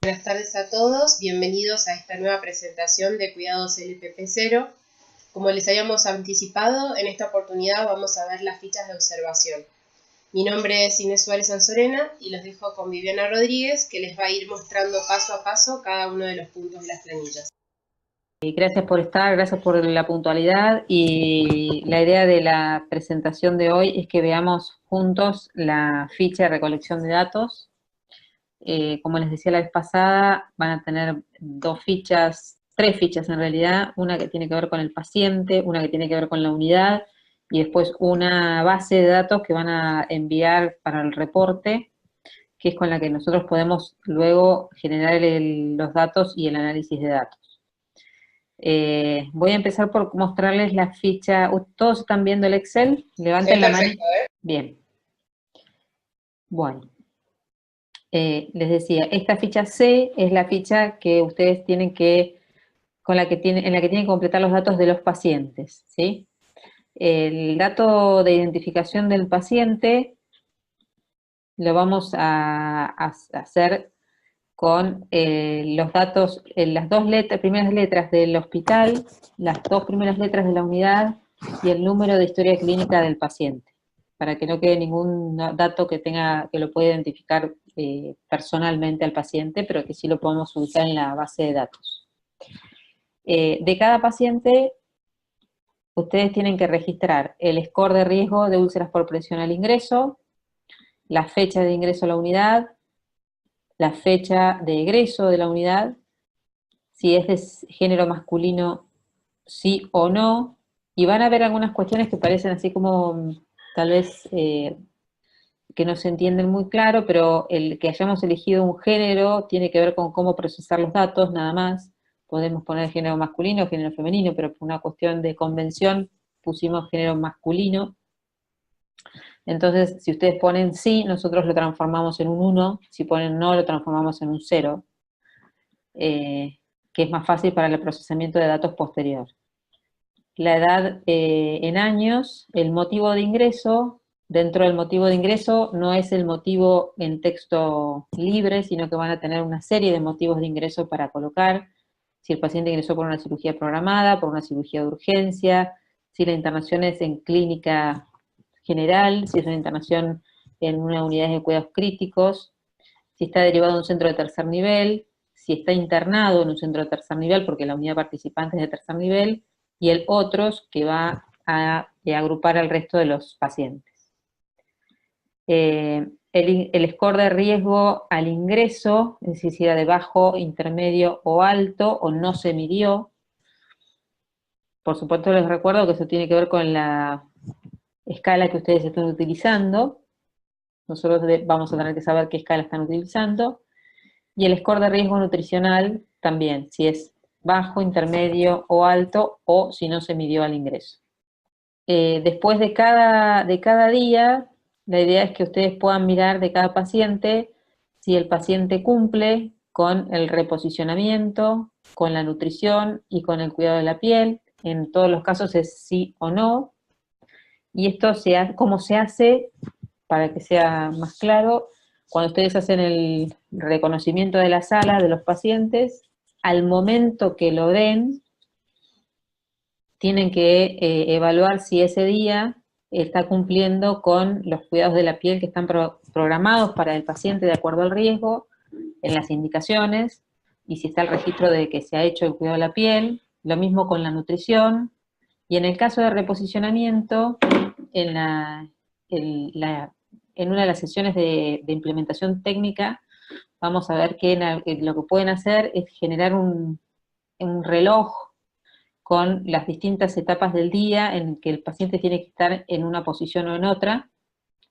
Buenas tardes a todos, bienvenidos a esta nueva presentación de Cuidados LPP0. Como les habíamos anticipado, en esta oportunidad vamos a ver las fichas de observación. Mi nombre es Inés Suárez Sanzorena y los dejo con Viviana Rodríguez, que les va a ir mostrando paso a paso cada uno de los puntos de las planillas. Gracias por estar, gracias por la puntualidad, y la idea de la presentación de hoy es que veamos juntos la ficha de recolección de datos. Como les decía la vez pasada, van a tener tres fichas en realidad, una que tiene que ver con el paciente, una que tiene que ver con la unidad, y después una base de datos que van a enviar para el reporte, que es con la que nosotros podemos luego generar los datos y el análisis de datos. Voy a empezar por mostrarles la ficha. ¿Todos están viendo el Excel? Levanten la mano. Bien. Bueno. Les decía, esta ficha C es la ficha que ustedes tienen que, en la que tienen que completar los datos de los pacientes, ¿sí? El dato de identificación del paciente lo vamos a hacer con los datos, las primeras letras del hospital, las dos primeras letras de la unidad y el número de historia clínica del paciente, para que no quede ningún dato que lo pueda identificar personalmente al paciente, pero que sí lo podemos ubicar en la base de datos. De cada paciente, ustedes tienen que registrar el score de riesgo de úlceras por presión al ingreso, la fecha de ingreso a la unidad, la fecha de egreso de la unidad, si es de género masculino, sí o no, y van a ver algunas cuestiones que parecen así como, tal vez, que no se entienden muy claro, pero el que hayamos elegido un género tiene que ver con cómo procesar los datos, nada más. Podemos poner género masculino o género femenino, pero por una cuestión de convención pusimos género masculino. Entonces, si ustedes ponen sí, nosotros lo transformamos en un 1, si ponen no, lo transformamos en un 0, que es más fácil para el procesamiento de datos posterior. La edad en años, el motivo de ingreso, dentro del motivo de ingreso no es el motivo en texto libre, sino que van a tener una serie de motivos de ingreso para colocar, si el paciente ingresó por una cirugía programada, por una cirugía de urgencia, si la internación es en clínica general, si es una internación en una unidad de cuidados críticos, si está derivado de un centro de tercer nivel, si está internado en un centro de tercer nivel, porque la unidad participante es de tercer nivel, y el otros, que va a agrupar al resto de los pacientes. El score de riesgo al ingreso, es decir, si era de bajo, intermedio o alto, o no se midió. Por supuesto les recuerdo que eso tiene que ver con la escala que ustedes están utilizando. Nosotros vamos a tener que saber qué escala están utilizando. Y el score de riesgo nutricional también, si es bajo, intermedio o alto, o si no se midió al ingreso. Después de cada día, la idea es que ustedes puedan mirar de cada paciente si el paciente cumple con el reposicionamiento, con la nutrición y con el cuidado de la piel. En todos los casos es sí o no. Y esto ¿cómo se hace? Para que sea más claro, cuando ustedes hacen el reconocimiento de la sala de los pacientes, al momento que lo den, tienen que evaluar si ese día está cumpliendo con los cuidados de la piel que están programados para el paciente de acuerdo al riesgo, en las indicaciones, y si está el registro de que se ha hecho el cuidado de la piel, lo mismo con la nutrición, y en el caso de reposicionamiento, en una de las sesiones de implementación técnica, vamos a ver que lo que pueden hacer es generar un reloj con las distintas etapas del día en que el paciente tiene que estar en una posición o en otra,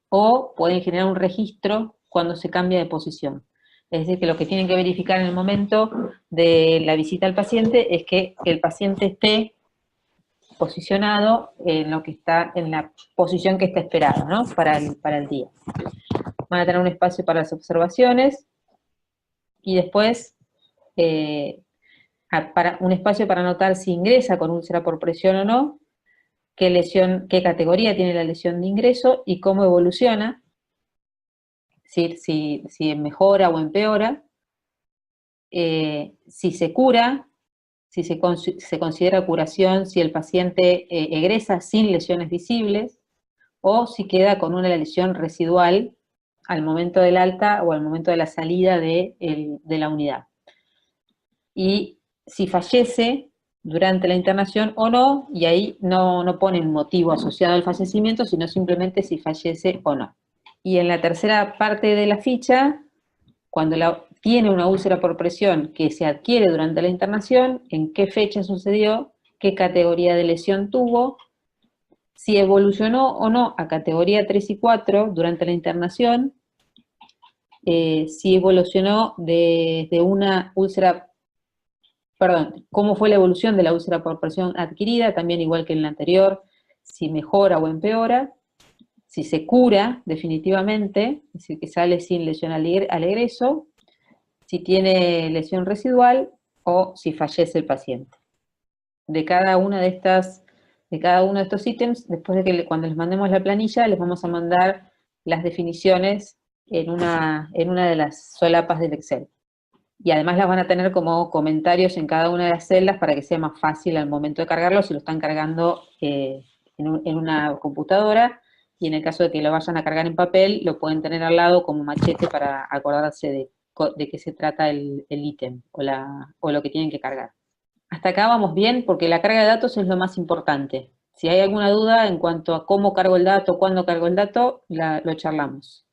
o pueden generar un registro cuando se cambia de posición. Es decir, que lo que tienen que verificar en el momento de la visita al paciente es que el paciente esté posicionado en la posición que está esperada, ¿no? Para el día. Van a tener un espacio para las observaciones y después un espacio para anotar si ingresa con úlcera por presión o no, qué categoría tiene la lesión de ingreso y cómo evoluciona, si mejora o empeora, si se cura, si se considera curación, si el paciente egresa sin lesiones visibles, o si queda con una lesión residual al momento del alta o al momento de la salida de la unidad. Y si fallece durante la internación o no, y ahí no ponen motivo asociado al fallecimiento, sino simplemente si fallece o no. Y en la tercera parte de la ficha, cuando tiene una úlcera por presión que se adquiere durante la internación, en qué fecha sucedió, qué categoría de lesión tuvo, si evolucionó o no a categoría 3 y 4 durante la internación, si evolucionó desde una úlcera, perdón, cómo fue la evolución de la úlcera por presión adquirida, también igual que en la anterior, si mejora o empeora, si se cura definitivamente, es decir, que sale sin lesión al egreso, si tiene lesión residual o si fallece el paciente. De cada uno de estos ítems, después de que cuando les mandemos la planilla, les vamos a mandar las definiciones en una de las solapas del Excel. Y además las van a tener como comentarios en cada una de las celdas para que sea más fácil al momento de cargarlo si lo están cargando en una computadora, y en el caso de que lo vayan a cargar en papel, lo pueden tener al lado como machete para acordarse de qué se trata el ítem o lo que tienen que cargar. Hasta acá vamos bien, porque la carga de datos es lo más importante. Si hay alguna duda en cuanto a cómo cargo el dato, cuándo cargo el dato, lo charlamos.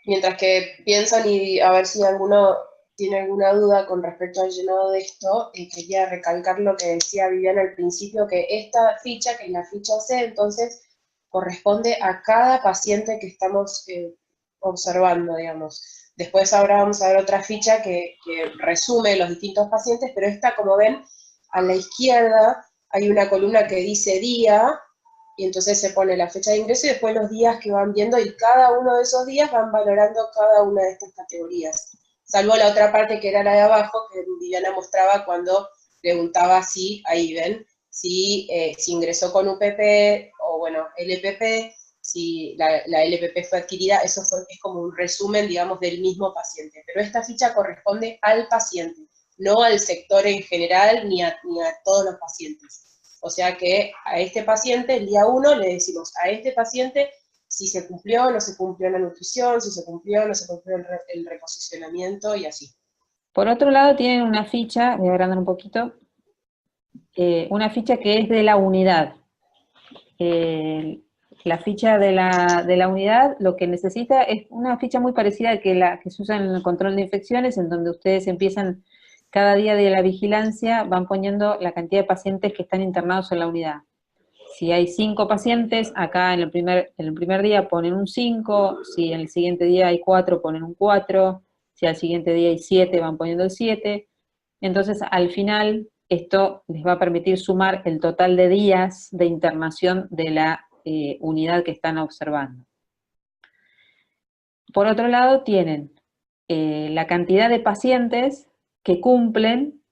Mientras que piensan y a ver si alguno tiene alguna duda con respecto al llenado de esto, quería recalcar lo que decía Viviana al principio, que esta ficha, que es la ficha C, entonces corresponde a cada paciente que estamos observando, digamos. Después ahora vamos a ver otra ficha que resume los distintos pacientes, pero esta, como ven, a la izquierda hay una columna que dice día, y entonces se pone la fecha de ingreso y después los días que van viendo, y cada uno de esos días van valorando cada una de estas categorías. Salvo la otra parte que era la de abajo, que Viviana mostraba cuando preguntaba si, ahí ven, si ingresó con UPP o, bueno, LPP, si la LPP fue adquirida, eso es como un resumen, digamos, del mismo paciente. Pero esta ficha corresponde al paciente, no al sector en general ni a todos los pacientes. O sea que a este paciente, el día 1, le decimos a este paciente si se cumplió o no se cumplió la nutrición, si se cumplió o no se cumplió el reposicionamiento y así. Por otro lado tienen una ficha, voy a agrandar un poquito, una ficha que es de la unidad. La ficha de la unidad lo que necesita es una ficha muy parecida a la que se usa en el control de infecciones, en donde ustedes empiezan cada día de la vigilancia, van poniendo la cantidad de pacientes que están internados en la unidad. Si hay 5 pacientes, acá en el primer día ponen un 5, si en el siguiente día hay 4, ponen un 4, si al siguiente día hay 7, van poniendo el 7. Entonces, al final, esto les va a permitir sumar el total de días de internación de la unidad que están observando. Por otro lado, tienen la cantidad de pacientes que cumplen,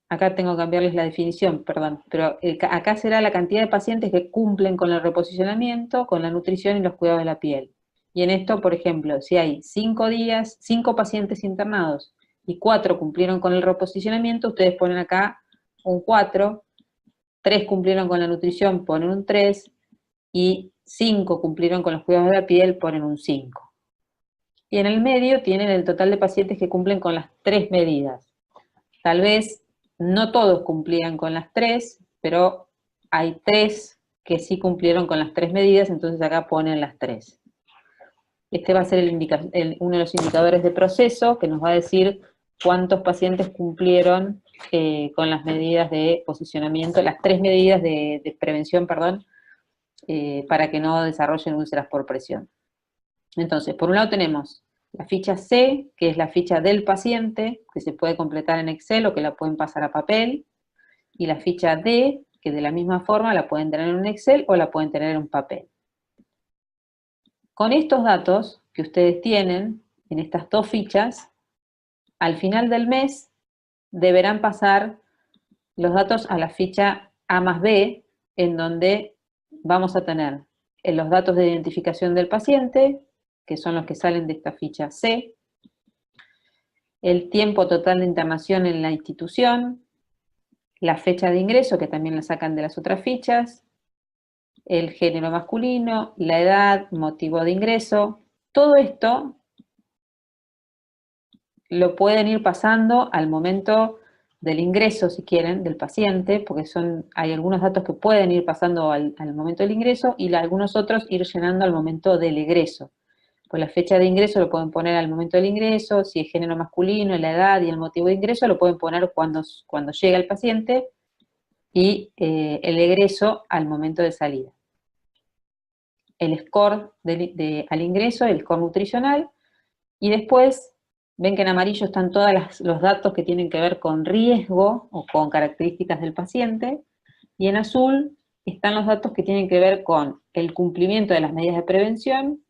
acá tengo que cambiarles la definición, perdón, pero acá será la cantidad de pacientes que cumplen con el reposicionamiento, con la nutrición y los cuidados de la piel. Y en esto, por ejemplo, si hay 5 pacientes internados y 4 cumplieron con el reposicionamiento, ustedes ponen acá un 4, 3 cumplieron con la nutrición, ponen un 3, y 5 cumplieron con los cuidados de la piel, ponen un 5. Y en el medio tienen el total de pacientes que cumplen con las 3 medidas. Tal vez no todos cumplían con las 3, pero hay 3 que sí cumplieron con las 3 medidas, entonces acá ponen las 3. Este va a ser uno de los indicadores de proceso que nos va a decir cuántos pacientes cumplieron con las medidas de posicionamiento, las 3 medidas de prevención, perdón, para que no desarrollen úlceras por presión. Entonces, por un lado tenemos la ficha C, que es la ficha del paciente, que se puede completar en Excel o que la pueden pasar a papel, y la ficha D, que de la misma forma la pueden tener en un Excel o la pueden tener en un papel. Con estos datos que ustedes tienen en estas 2 fichas, al final del mes deberán pasar los datos a la ficha A más B, en donde vamos a tener los datos de identificación del paciente, que son los que salen de esta ficha C, el tiempo total de internación en la institución, la fecha de ingreso, que también la sacan de las otras fichas, el género masculino, la edad, motivo de ingreso. Todo esto lo pueden ir pasando al momento del ingreso, si quieren, del paciente, porque hay algunos datos que pueden ir pasando al momento del ingreso y algunos otros ir llenando al momento del egreso. Pues la fecha de ingreso lo pueden poner al momento del ingreso, si es género masculino, la edad y el motivo de ingreso lo pueden poner cuando llega el paciente, y el egreso al momento de salida. El score al ingreso, el score nutricional, y después ven que en amarillo están todos los datos que tienen que ver con riesgo o con características del paciente, y en azul están los datos que tienen que ver con el cumplimiento de las medidas de prevención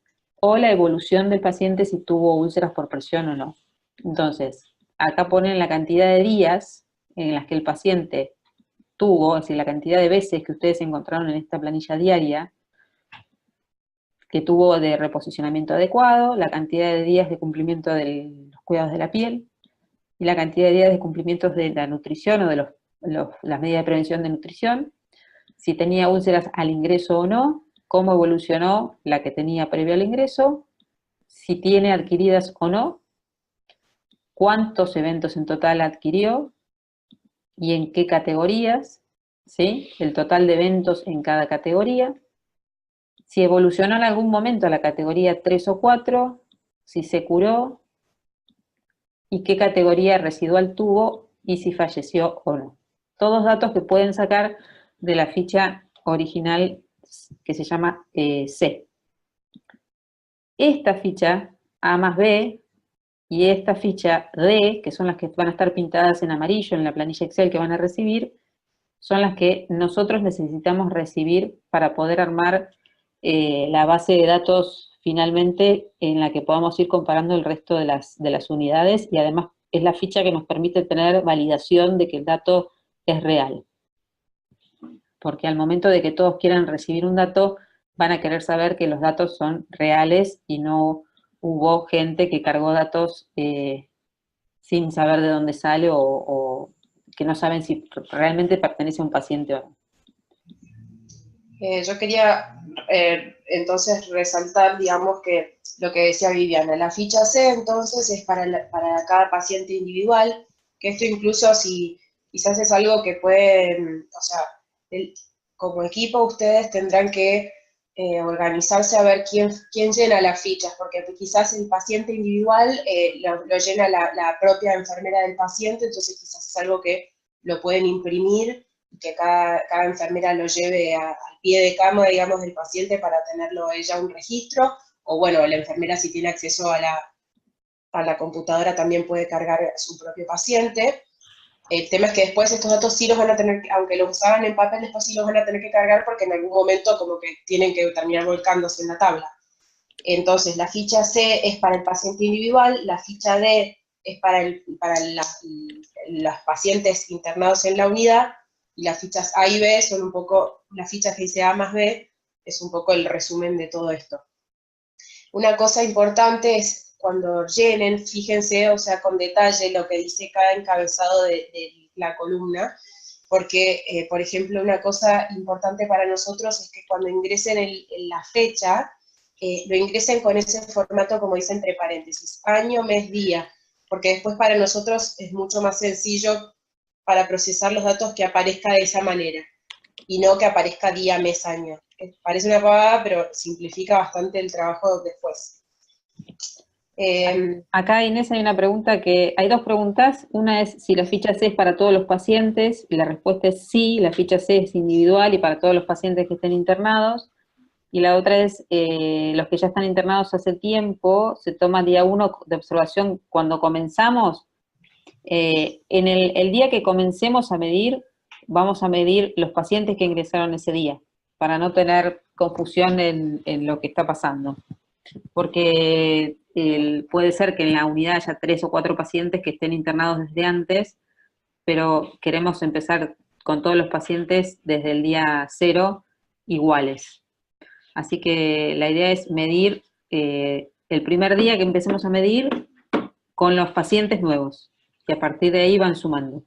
o la evolución del paciente si tuvo úlceras por presión o no. Entonces, acá ponen la cantidad de días en las que el paciente tuvo, es decir, la cantidad de veces que ustedes encontraron en esta planilla diaria, que tuvo de reposicionamiento adecuado, la cantidad de días de cumplimiento de los cuidados de la piel, y la cantidad de días de cumplimiento de la nutrición o de las medidas de prevención de nutrición, si tenía úlceras al ingreso o no, cómo evolucionó la que tenía previo al ingreso, si tiene adquiridas o no, cuántos eventos en total adquirió y en qué categorías, ¿sí? El total de eventos en cada categoría, si evolucionó en algún momento a la categoría 3 o 4, si se curó, y qué categoría residual tuvo, y si falleció o no. Todos datos que pueden sacar de la ficha original que se llama C. Esta ficha A más B y esta ficha D, que son las que van a estar pintadas en amarillo en la planilla Excel que van a recibir, son las que nosotros necesitamos recibir para poder armar la base de datos finalmente en la que podamos ir comparando el resto de las unidades, y además es la ficha que nos permite tener validación de que el dato es real. Porque al momento de que todos quieran recibir un dato, van a querer saber que los datos son reales y no hubo gente que cargó datos sin saber de dónde sale o que no saben si realmente pertenece a un paciente o no. Yo quería entonces resaltar, digamos, que lo que decía Viviana, la ficha C entonces es para cada paciente individual, que esto incluso si quizás es algo que pueden, o sea, como equipo ustedes tendrán que organizarse a ver quién llena las fichas, porque quizás el paciente individual lo llena la propia enfermera del paciente, entonces quizás es algo que lo pueden imprimir, que cada enfermera lo lleve al pie de cama, digamos, del paciente para tenerlo ella un registro, o bueno, la enfermera si tiene acceso a la computadora también puede cargar a su propio paciente. El tema es que después estos datos sí los van a tener, aunque los usaban en papel, después sí los van a tener que cargar porque en algún momento como que tienen que terminar volcándose en la tabla. Entonces, la ficha C es para el paciente individual, la ficha D es para los pacientes internados en la unidad, y las fichas A y B son un poco, las fichas que dice A más B, es un poco el resumen de todo esto. Una cosa importante es cuando llenen, fíjense, o sea, con detalle lo que dice cada encabezado de la columna, porque, por ejemplo, una cosa importante para nosotros es que cuando ingresen la fecha, lo ingresen con ese formato, como dice entre paréntesis, año, mes, día, porque después para nosotros es mucho más sencillo para procesar los datos que aparezca de esa manera, y no que aparezca día, mes, año. Parece una pavada, pero simplifica bastante el trabajo después. Acá, Inés, hay dos preguntas. Una es si la ficha C es para todos los pacientes, y la respuesta es sí, la ficha C es individual y para todos los pacientes que estén internados. Y la otra es, los que ya están internados hace tiempo, se toma día 1 de observación cuando comenzamos. En el día que comencemos a medir, vamos a medir los pacientes que ingresaron ese día, para no tener confusión en lo que está pasando. Porque puede ser que en la unidad haya 3 o 4 pacientes que estén internados desde antes, pero queremos empezar con todos los pacientes desde el día 0 iguales. Así que la idea es medir el primer día que empecemos a medir, con los pacientes nuevos, y a partir de ahí van sumando.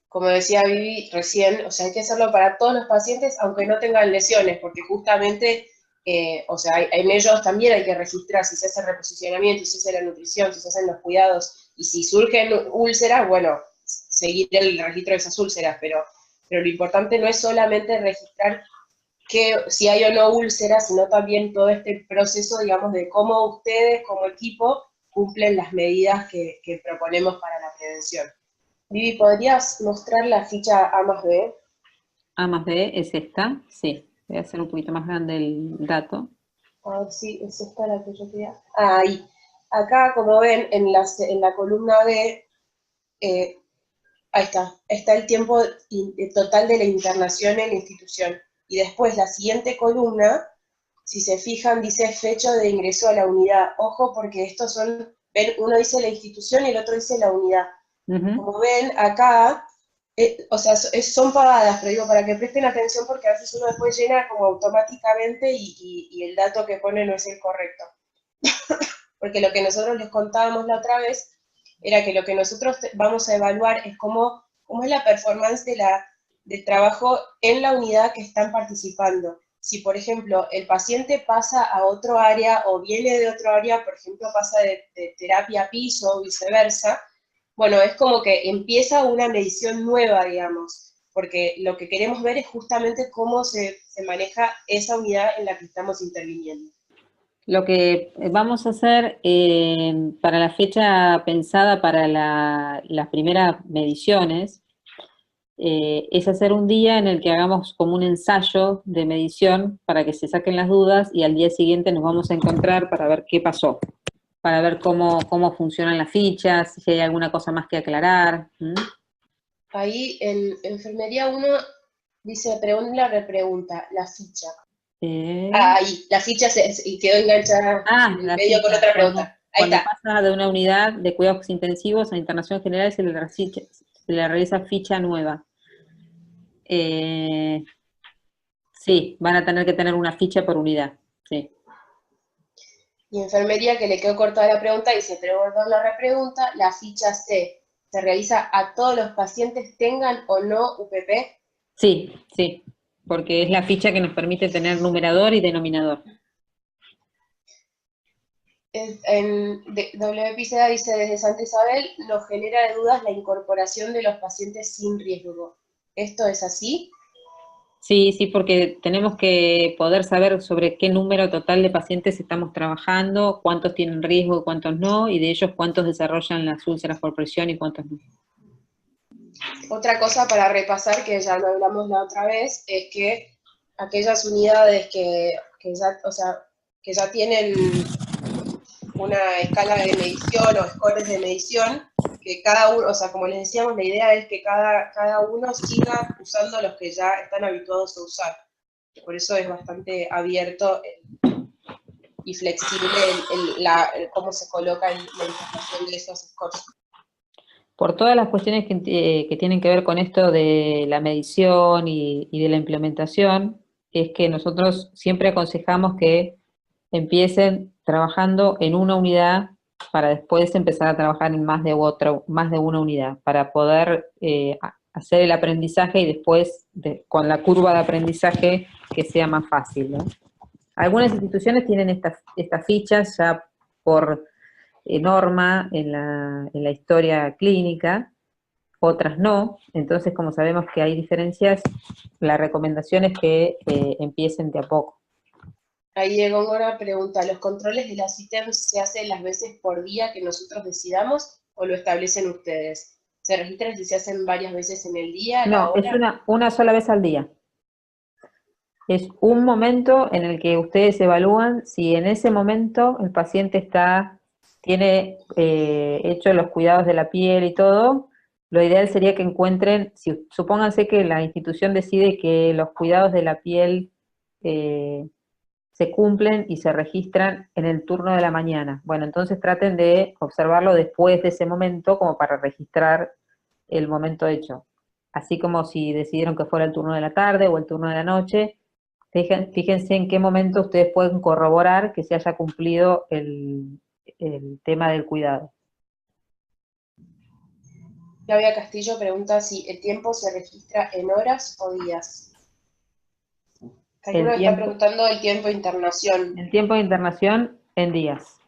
Como decía Vivi recién, o sea, hay que hacerlo para todos los pacientes, aunque no tengan lesiones, porque justamente, o sea, en ellos también hay que registrar si se hace el reposicionamiento, si se hace la nutrición, si se hacen los cuidados, y si surgen úlceras, bueno, seguir el registro de esas úlceras, pero lo importante no es solamente registrar si hay o no úlceras, sino también todo este proceso, digamos, de cómo ustedes como equipo cumplen las medidas que proponemos para la prevención. Vivi, ¿podrías mostrar la ficha A más B? A más B es esta, sí. Voy a hacer un poquito más grande el dato. A ver si es esta la que yo quería. Ah, ahí. Acá, como ven, en la columna B, ahí está el tiempo total de la internación en la institución. Y después la siguiente columna, si se fijan, dice fecha de ingreso a la unidad. Ojo, porque estos son, ven, uno dice la institución y el otro dice la unidad. Como ven, acá, o sea, son pavadas, pero digo, para que presten atención porque a veces uno después llena como automáticamente y el dato que pone no es el correcto. Porque lo que nosotros les contábamos la otra vez era que lo que nosotros vamos a evaluar es cómo es la performance del trabajo en la unidad que están participando. Si, por ejemplo, el paciente pasa a otro área o viene de otro área, por ejemplo, pasa de terapia a piso o viceversa, bueno, es como que empieza una medición nueva, digamos, porque lo que queremos ver es justamente cómo se maneja esa unidad en la que estamos interviniendo. Lo que vamos a hacer para la fecha pensada para las primeras mediciones es hacer un día en el que hagamos como un ensayo de medición para que se saquen las dudas y al día siguiente nos vamos a encontrar para ver qué pasó, para ver cómo funcionan las fichas, si hay alguna cosa más que aclarar. Ahí en Enfermería 1 dice pregunta, repregunta, la ficha. Ahí, la ficha y quedó enganchada en el medio con otra pregunta. Ahí cuando está. pasa de una unidad de cuidados intensivos a internación general se le realiza ficha nueva. Sí, van a tener que tener una ficha por unidad, sí. Y Enfermería, que le quedó cortada la pregunta, dice pregunta la repregunta, la ficha C. ¿Se realiza a todos los pacientes, tengan o no UPP? Sí, sí, porque es la ficha que nos permite tener numerador y denominador. En WPCA dice, desde Santa Isabel nos genera dudas la incorporación de los pacientes sin riesgo. ¿Esto es así? Sí, sí, porque tenemos que poder saber sobre qué número total de pacientes estamos trabajando, cuántos tienen riesgo y cuántos no, y de ellos cuántos desarrollan las úlceras por presión y cuántos no. Otra cosa para repasar, que ya lo hablamos la otra vez, es que aquellas unidades que ya tienen una escala de medición o scores de medición, que cada uno, o sea, como les decíamos, la idea es que cada uno siga usando los que ya están habituados a usar. Por eso es bastante abierto y flexible cómo se coloca la información de esos scores. Por todas las cuestiones que tienen que ver con esto de la medición y de la implementación, es que nosotros siempre aconsejamos que empiecen trabajando en una unidad para después empezar a trabajar en más de una unidad, para poder hacer el aprendizaje y después, con la curva de aprendizaje, que sea más fácil, ¿no? Algunas instituciones tienen estas fichas ya por norma en la historia clínica, otras no. Entonces, como sabemos que hay diferencias, la recomendación es que empiecen de a poco. Ahí Diego Góngora pregunta, ¿los controles de las ítems se hacen las veces por día que nosotros decidamos o lo establecen ustedes? ¿Se registran si se hacen varias veces en el día, a la No, es hora? una sola vez al día. Es un momento en el que ustedes evalúan si en ese momento el paciente tiene hecho los cuidados de la piel y todo. Lo ideal sería que encuentren, supónganse que la institución decide que los cuidados de la piel se cumplen y se registran en el turno de la mañana. Bueno, entonces traten de observarlo después de ese momento como para registrar el momento hecho. Así como si decidieron que fuera el turno de la tarde o el turno de la noche, Fíjense en qué momento ustedes pueden corroborar que se haya cumplido el tema del cuidado. Claudia Castillo pregunta si el tiempo se registra en horas o días. Alguno está preguntando el tiempo de internación. El tiempo de internación en días.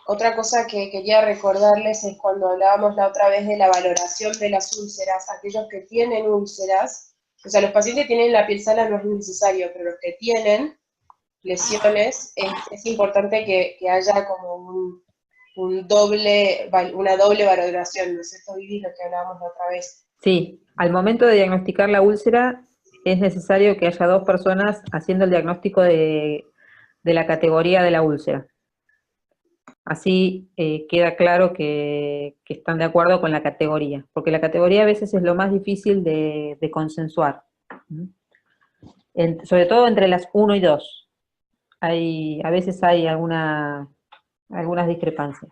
Otra cosa que quería recordarles es cuando hablábamos la otra vez de la valoración de las úlceras, aquellos que tienen úlceras, o sea, los pacientes que tienen la piel sana no es necesario, pero los que tienen lesiones, es importante que haya como una doble valoración, ¿no es cierto, Vivi, lo que hablábamos la otra vez? Sí, al momento de diagnosticar la úlcera es necesario que haya 2 personas haciendo el diagnóstico de la categoría de la úlcera. Así queda claro que están de acuerdo con la categoría, porque la categoría a veces es lo más difícil de consensuar. Sobre todo entre las 1 y 2. A veces hay algunas discrepancias.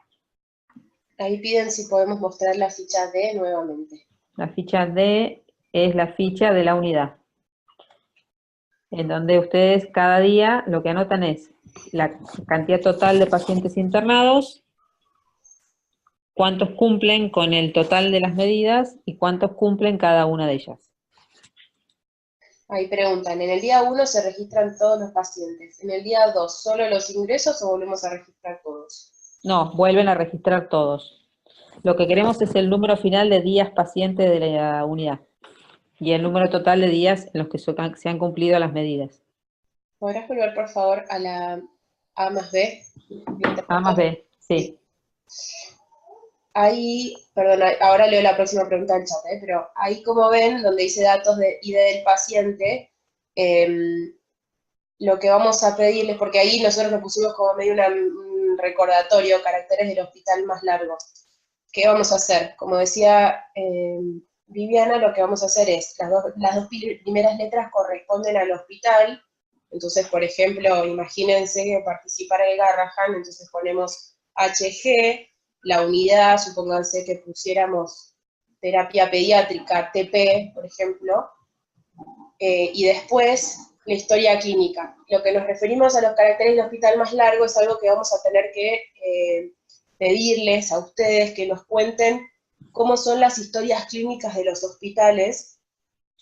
Ahí piden si podemos mostrar la ficha D nuevamente. La ficha D es la ficha de la unidad, en donde ustedes cada día lo que anotan es la cantidad total de pacientes internados, cuántos cumplen con el total de las medidas y cuántos cumplen cada una de ellas. Ahí preguntan, ¿en el día 1 se registran todos los pacientes? ¿En el día 2 solo los ingresos o volvemos a registrar todos? No, vuelven a registrar todos. Lo que queremos es el número final de días pacientes de la unidad y el número total de días en los que se han cumplido las medidas. ¿Podrás volver, por favor, a la A más B? A más B, sí. Ahí, perdón, ahora leo la próxima pregunta del chat, pero ahí como ven, donde dice datos de ID del paciente, lo que vamos a pedirles, porque ahí nosotros nos pusimos como medio un recordatorio, caracteres del hospital más largos. ¿Qué vamos a hacer? Como decía Viviana, lo que vamos a hacer es, las dos primeras letras corresponden al hospital. Entonces, por ejemplo, imagínense que participara el Garrahan, entonces ponemos HG, la unidad, supónganse que pusiéramos terapia pediátrica, TP, por ejemplo, y después la historia clínica. Lo que nos referimos a los caracteres del hospital más largo es algo que vamos a tener que pedirles a ustedes que nos cuenten cómo son las historias clínicas de los hospitales.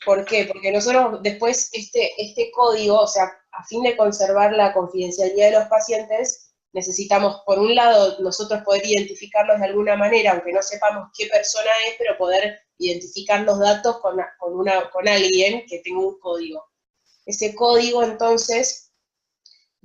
¿Por qué? Porque nosotros después este código, o sea, a fin de conservar la confidencialidad de los pacientes, necesitamos, por un lado, nosotros poder identificarlos de alguna manera, aunque no sepamos qué persona es, pero poder identificar los datos con alguien que tenga un código. Ese código, entonces,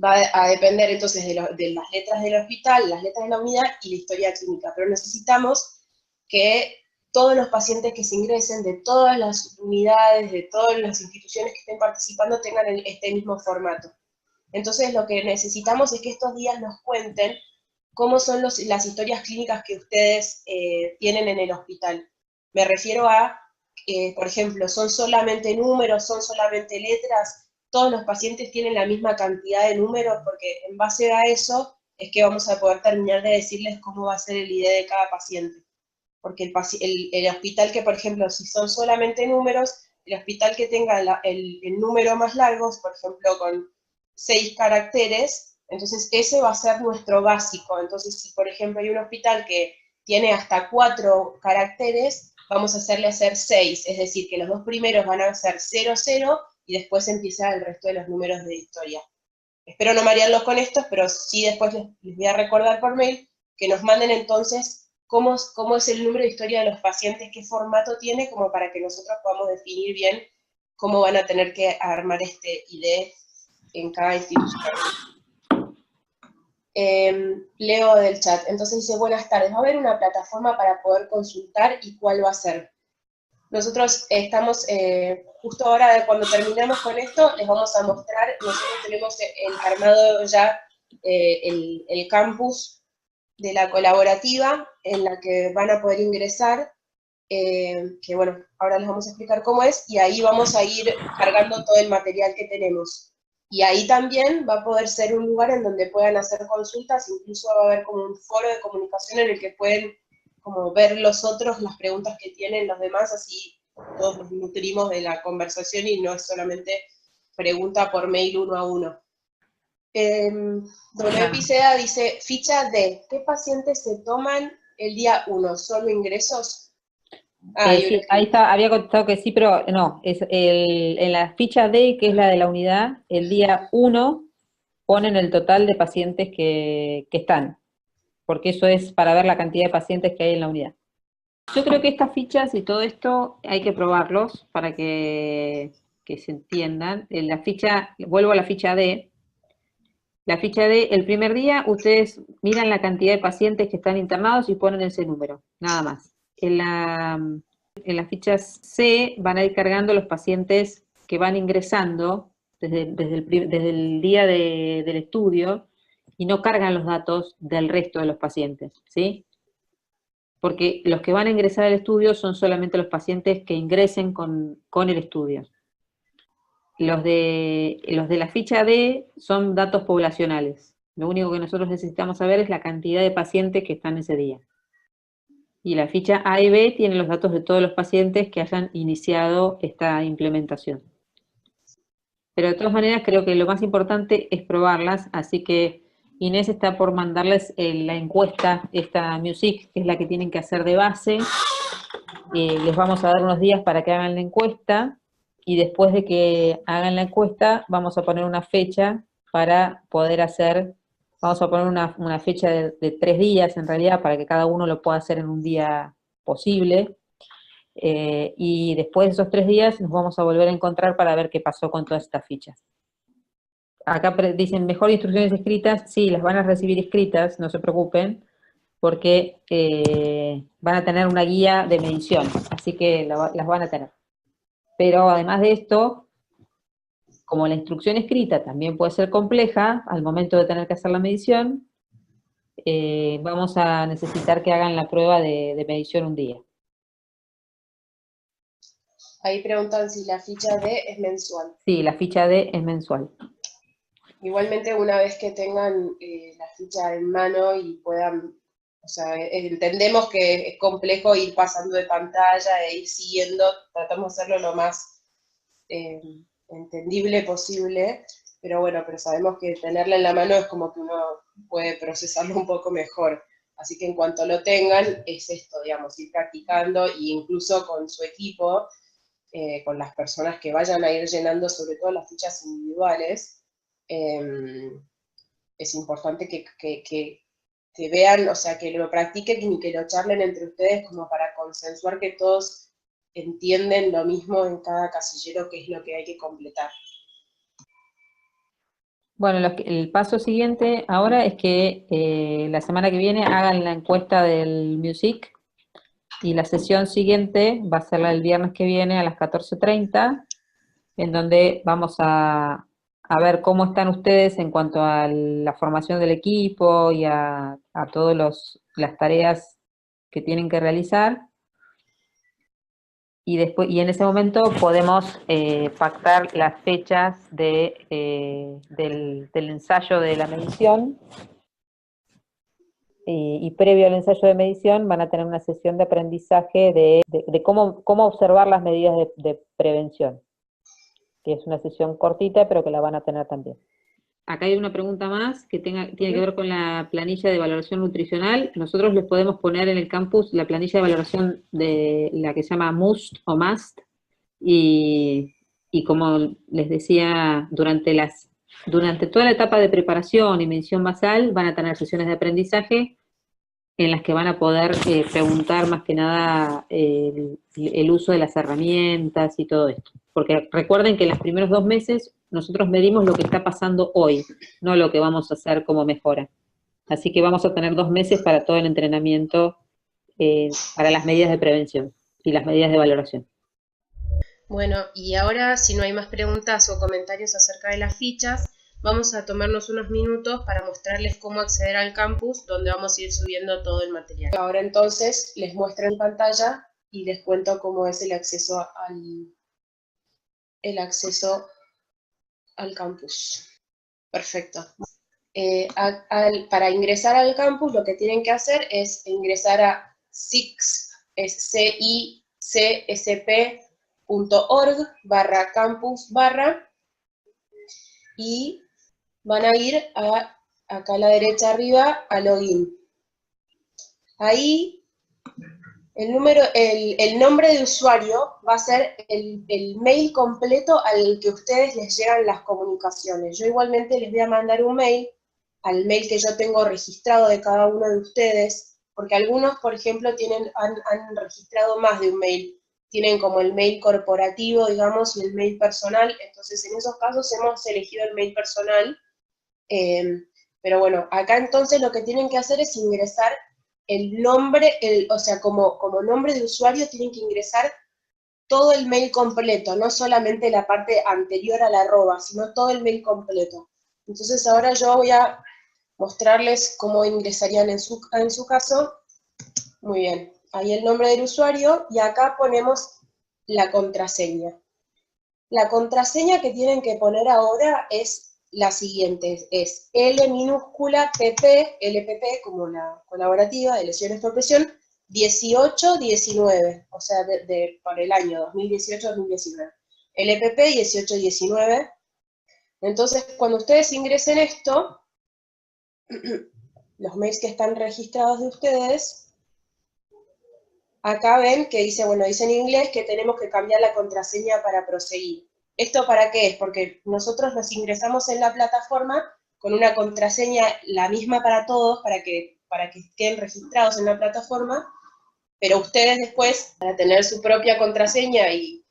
va a depender entonces de las letras del hospital, las letras de la unidad y la historia clínica, pero necesitamos que todos los pacientes que se ingresen de todas las unidades, de todas las instituciones que estén participando, tengan este mismo formato. Entonces lo que necesitamos es que estos días nos cuenten cómo son las historias clínicas que ustedes tienen en el hospital. Me refiero a, por ejemplo, ¿son solamente números, son solamente letras? ¿Todos los pacientes tienen la misma cantidad de números? Porque en base a eso es que vamos a poder terminar de decirles cómo va a ser el ID de cada paciente. Porque el hospital que, por ejemplo, si son solamente números, el hospital que tenga el número más largo, por ejemplo, con 6 caracteres, entonces ese va a ser nuestro básico. Entonces, si por ejemplo hay un hospital que tiene hasta 4 caracteres, vamos a hacerle hacer 6, es decir, que los 2 primeros van a ser 0, 0, y después empieza el resto de los números de historia. Espero no marearlos con estos, pero sí después les voy a recordar por mail que nos manden entonces cómo es el número de historia de los pacientes, qué formato tiene, como para que nosotros podamos definir bien cómo van a tener que armar este ID en cada institución. Leo del chat, entonces dice, buenas tardes, ¿va a haber una plataforma para poder consultar y cuál va a ser? Nosotros estamos, justo ahora, cuando terminemos con esto, les vamos a mostrar, nosotros tenemos armado ya el campus de la colaborativa, en la que van a poder ingresar, que bueno, ahora les vamos a explicar cómo es, y ahí vamos a ir cargando todo el material que tenemos. Y ahí también va a poder ser un lugar en donde puedan hacer consultas, incluso va a haber como un foro de comunicación en el que pueden como ver los otros, las preguntas que tienen los demás, así todos nos nutrimos de la conversación y no es solamente pregunta por mail 1 a 1. WPCA dice, ficha D, ¿qué pacientes se toman el día 1? ¿Solo ingresos? Sí, ahí está, había contestado que sí, pero no, en la ficha D, que es la de la unidad, el día 1 ponen el total de pacientes que están, porque eso es para ver la cantidad de pacientes que hay en la unidad. Yo creo que estas fichas y todo esto hay que probarlos para que se entiendan. En la ficha, vuelvo a la ficha D. La ficha D, el primer día ustedes miran la cantidad de pacientes que están internados y ponen ese número, nada más. En las fichas C van a ir cargando los pacientes que van ingresando desde el día del estudio y no cargan los datos del resto de los pacientes, ¿sí? Porque los que van a ingresar al estudio son solamente los pacientes que ingresen con el estudio. Los de la ficha D son datos poblacionales. Lo único que nosotros necesitamos saber es la cantidad de pacientes que están ese día. Y la ficha A y B tiene los datos de todos los pacientes que hayan iniciado esta implementación. Pero de todas maneras creo que lo más importante es probarlas, así que Inés está por mandarles la encuesta, esta Music, que es la que tienen que hacer de base. Les vamos a dar unos días para que hagan la encuesta, y después de que hagan la encuesta vamos a poner una fecha para poder hacer, vamos a poner una fecha de 3 días en realidad, para que cada uno lo pueda hacer en un día posible. Y después de esos 3 días nos vamos a volver a encontrar para ver qué pasó con todas estas fichas. Acá dicen, mejor instrucciones escritas. Sí, las van a recibir escritas, no se preocupen, porque van a tener una guía de medición, así que las van a tener. Pero además de esto, como la instrucción escrita también puede ser compleja, al momento de tener que hacer la medición, vamos a necesitar que hagan la prueba de medición un día. Ahí preguntan si la ficha D es mensual. Sí, la ficha D es mensual. Igualmente, una vez que tengan la ficha en mano y puedan, o sea, entendemos que es complejo ir pasando de pantalla e ir siguiendo, tratamos de hacerlo lo más entendible posible, pero bueno, pero sabemos que tenerla en la mano es como que uno puede procesarlo un poco mejor. Así que en cuanto lo tengan, es esto, digamos, ir practicando, e incluso con su equipo, con las personas que vayan a ir llenando, sobre todo las fichas individuales, es importante que vean, o sea, que lo practiquen y que lo charlen entre ustedes como para consensuar que todos entienden lo mismo en cada casillero, que es lo que hay que completar. Bueno, el paso siguiente ahora es que la semana que viene hagan la encuesta del Music, y la sesión siguiente va a ser la del viernes que viene a las 14:30, en donde vamos a ver cómo están ustedes en cuanto a la formación del equipo y a todas las tareas que tienen que realizar. Y en ese momento podemos pactar las fechas del ensayo de la medición, y previo al ensayo de medición van a tener una sesión de aprendizaje de cómo observar las medidas de prevención, que es una sesión cortita, pero que la van a tener también. Acá hay una pregunta más que tiene que ver con la planilla de valoración nutricional. Nosotros les podemos poner en el campus la planilla de valoración de la que se llama MUST o MUST, y como les decía, durante toda la etapa de preparación y medición basal van a tener sesiones de aprendizaje en las que van a poder preguntar más que nada el uso de las herramientas y todo esto. Porque recuerden que en los primeros 2 meses nosotros medimos lo que está pasando hoy, no lo que vamos a hacer como mejora. Así que vamos a tener 2 meses para todo el entrenamiento, para las medidas de prevención y las medidas de valoración. Bueno, y ahora, si no hay más preguntas o comentarios acerca de las fichas, vamos a tomarnos unos minutos para mostrarles cómo acceder al campus, donde vamos a ir subiendo todo el material. Ahora entonces les muestro en pantalla y les cuento cómo es el acceso al campus. Perfecto. Para ingresar al campus lo que tienen que hacer es ingresar a cicsp.org/campus/ y van a ir acá a la derecha arriba a login. Ahí el nombre de usuario va a ser el mail completo al que ustedes les llegan las comunicaciones. Yo igualmente les voy a mandar un mail al mail que yo tengo registrado de cada uno de ustedes, porque algunos, por ejemplo, han registrado más de un mail. Tienen como el mail corporativo, digamos, y el mail personal. Entonces, en esos casos hemos elegido el mail personal. Pero bueno, acá entonces lo que tienen que hacer es ingresar el nombre, o sea, como nombre de usuario tienen que ingresar todo el mail completo, no solamente la parte anterior al arroba, sino todo el mail completo. Entonces ahora yo voy a mostrarles cómo ingresarían en su caso. Muy bien, ahí el nombre del usuario y acá ponemos la contraseña. La contraseña que tienen que poner ahora es la siguiente, es L minúscula PP, LPP como la colaborativa de lesiones por presión, 1819, o sea, por el año 2018-2019. LPP 1819. Entonces, cuando ustedes ingresen esto, los mails que están registrados de ustedes, acá ven que dice, bueno, dice en inglés que tenemos que cambiar la contraseña para proseguir. ¿Esto para qué es? Porque nosotros nos ingresamos en la plataforma con una contraseña la misma para todos, para que queden registrados en la plataforma, pero ustedes después, para tener su propia contraseña y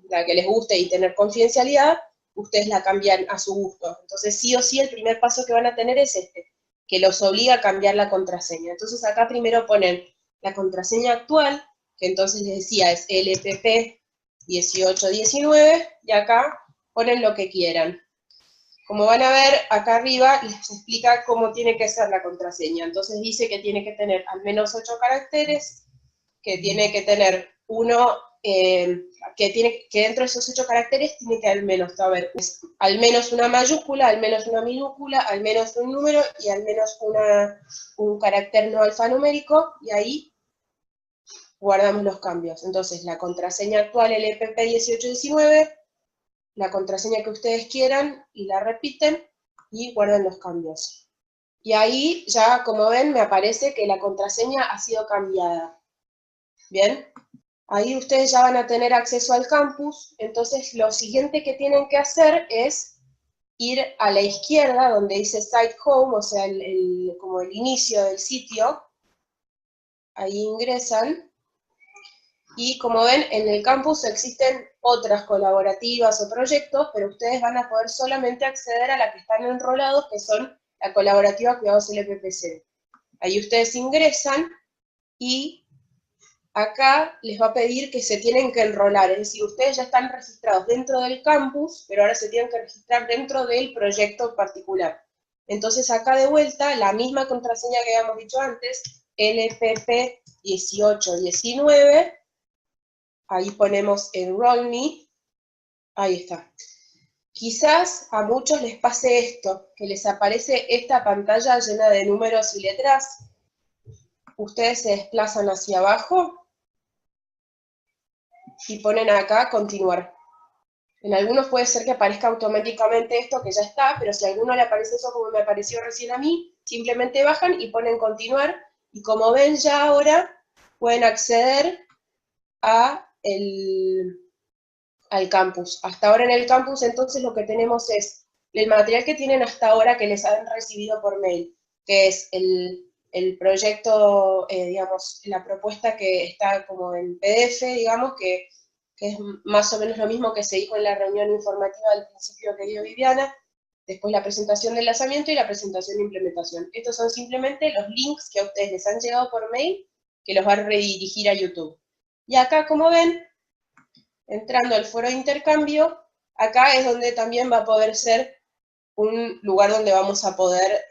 la que les guste y tener confidencialidad, ustedes la cambian a su gusto. Entonces, sí o sí, el primer paso que van a tener es este, que los obliga a cambiar la contraseña. Entonces, acá primero ponen la contraseña actual, que entonces les decía es LPP 1819, y acá ponen lo que quieran. Como van a ver, acá arriba les explica cómo tiene que ser la contraseña. Entonces dice que tiene que tener al menos 8 caracteres, que tiene que tener que dentro de esos 8 caracteres tiene que al menos haber al menos una mayúscula, al menos una minúscula, al menos un número y al menos un carácter no alfanumérico, y ahí guardamos los cambios. Entonces, la contraseña actual, LPP 1819, la contraseña que ustedes quieran, y la repiten, y guardan los cambios. Y ahí ya, como ven, me aparece que la contraseña ha sido cambiada. ¿Bien? Ahí ustedes ya van a tener acceso al campus, entonces lo siguiente que tienen que hacer es ir a la izquierda, donde dice Site Home, o sea, como el inicio del sitio. Ahí ingresan. Y como ven, en el campus existen otras colaborativas o proyectos, pero ustedes van a poder solamente acceder a la que están enrolados, que son la colaborativa Cuidados LPPC. Ahí ustedes ingresan y acá les va a pedir que se tienen que enrolar, es decir, ustedes ya están registrados dentro del campus, pero ahora se tienen que registrar dentro del proyecto particular. Entonces acá de vuelta, la misma contraseña que habíamos dicho antes, LPP 1819, ahí ponemos Enroll Me, ahí está. Quizás a muchos les pase esto, que les aparece esta pantalla llena de números y letras. Ustedes se desplazan hacia abajo y ponen acá continuar. En algunos puede ser que aparezca automáticamente esto que ya está, pero si a alguno le aparece eso como me apareció recién a mí, simplemente bajan y ponen continuar, y como ven ya ahora pueden acceder al campus. Hasta ahora en el campus entonces lo que tenemos es el material que tienen hasta ahora que les han recibido por mail, que es el proyecto, digamos, la propuesta que está como en PDF, digamos, que es más o menos lo mismo que se dijo en la reunión informativa del principio que dio Viviana, después la presentación del lanzamiento y la presentación de implementación. Estos son simplemente los links que a ustedes les han llegado por mail, que los va a redirigir a YouTube. Y acá, como ven, entrando al foro de intercambio, acá es donde también va a poder ser un lugar donde vamos a poder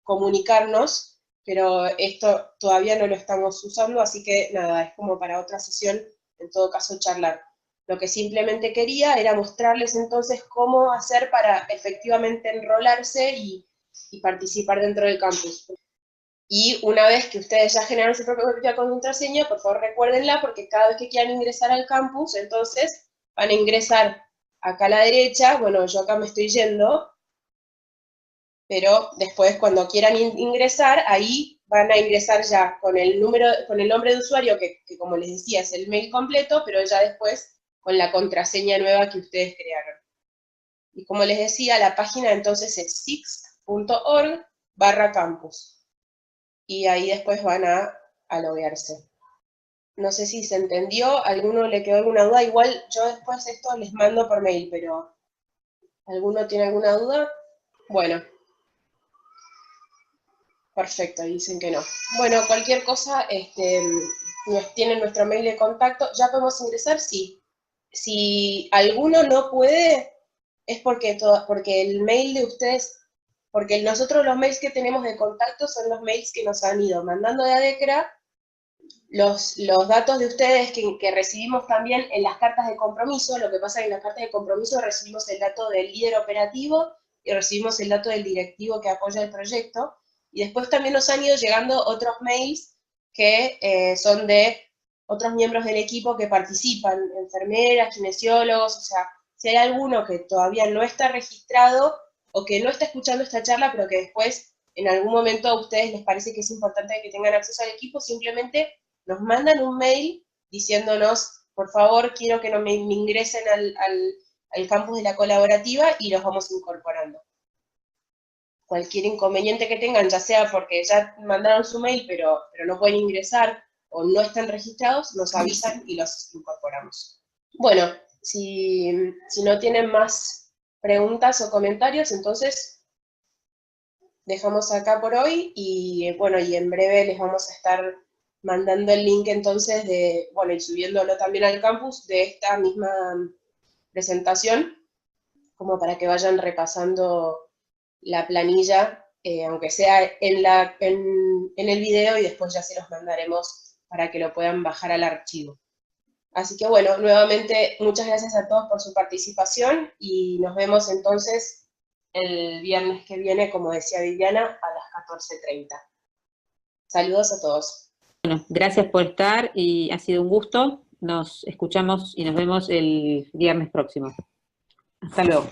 comunicarnos, pero esto todavía no lo estamos usando, así que nada, es como para otra sesión, en todo caso charlar. Lo que simplemente quería era mostrarles entonces cómo hacer para efectivamente enrolarse y participar dentro del campus. Y una vez que ustedes ya generaron su propia contraseña, por favor recuérdenla, porque cada vez que quieran ingresar al campus, entonces van a ingresar acá a la derecha, bueno, yo acá me estoy yendo, pero después cuando quieran ingresar, ahí van a ingresar ya con el nombre de usuario, que como les decía es el mail completo, pero ya después con la contraseña nueva que ustedes crearon. Y como les decía, la página entonces es sixt.org/campus. Y ahí después van a loguearse. No sé si se entendió, ¿a alguno le quedó alguna duda? Igual yo después esto les mando por mail, pero ¿alguno tiene alguna duda? Bueno. Perfecto, dicen que no. Bueno, cualquier cosa, tienen nuestro mail de contacto. ¿Ya podemos ingresar? Sí. Si alguno no puede, es porque el mail de ustedes, porque nosotros los mails que tenemos de contacto son los mails que nos han ido mandando de ADECRA, los datos de ustedes que recibimos también en las cartas de compromiso. Lo que pasa es que en las cartas de compromiso recibimos el dato del líder operativo y recibimos el dato del directivo que apoya el proyecto. Y después también nos han ido llegando otros mails que son de otros miembros del equipo que participan, enfermeras, kinesiólogos, o sea, si hay alguno que todavía no está registrado o que no está escuchando esta charla, pero que después en algún momento a ustedes les parece que es importante que tengan acceso al equipo, simplemente nos mandan un mail diciéndonos, por favor, quiero que no me ingresen al campus de la colaborativa y los vamos incorporando. Cualquier inconveniente que tengan, ya sea porque ya mandaron su mail pero no pueden ingresar o no están registrados, nos avisan y los incorporamos. Bueno, si no tienen más preguntas o comentarios, entonces dejamos acá por hoy y bueno, y en breve les vamos a estar mandando el link entonces y subiéndolo también al campus de esta misma presentación, como para que vayan repasando la planilla, aunque sea en el video, y después ya se los mandaremos para que lo puedan bajar al archivo. Así que bueno, nuevamente muchas gracias a todos por su participación y nos vemos entonces el viernes que viene, como decía Viviana, a las 14:30. Saludos a todos. Bueno, gracias por estar y ha sido un gusto. Nos escuchamos y nos vemos el viernes próximo. Hasta luego.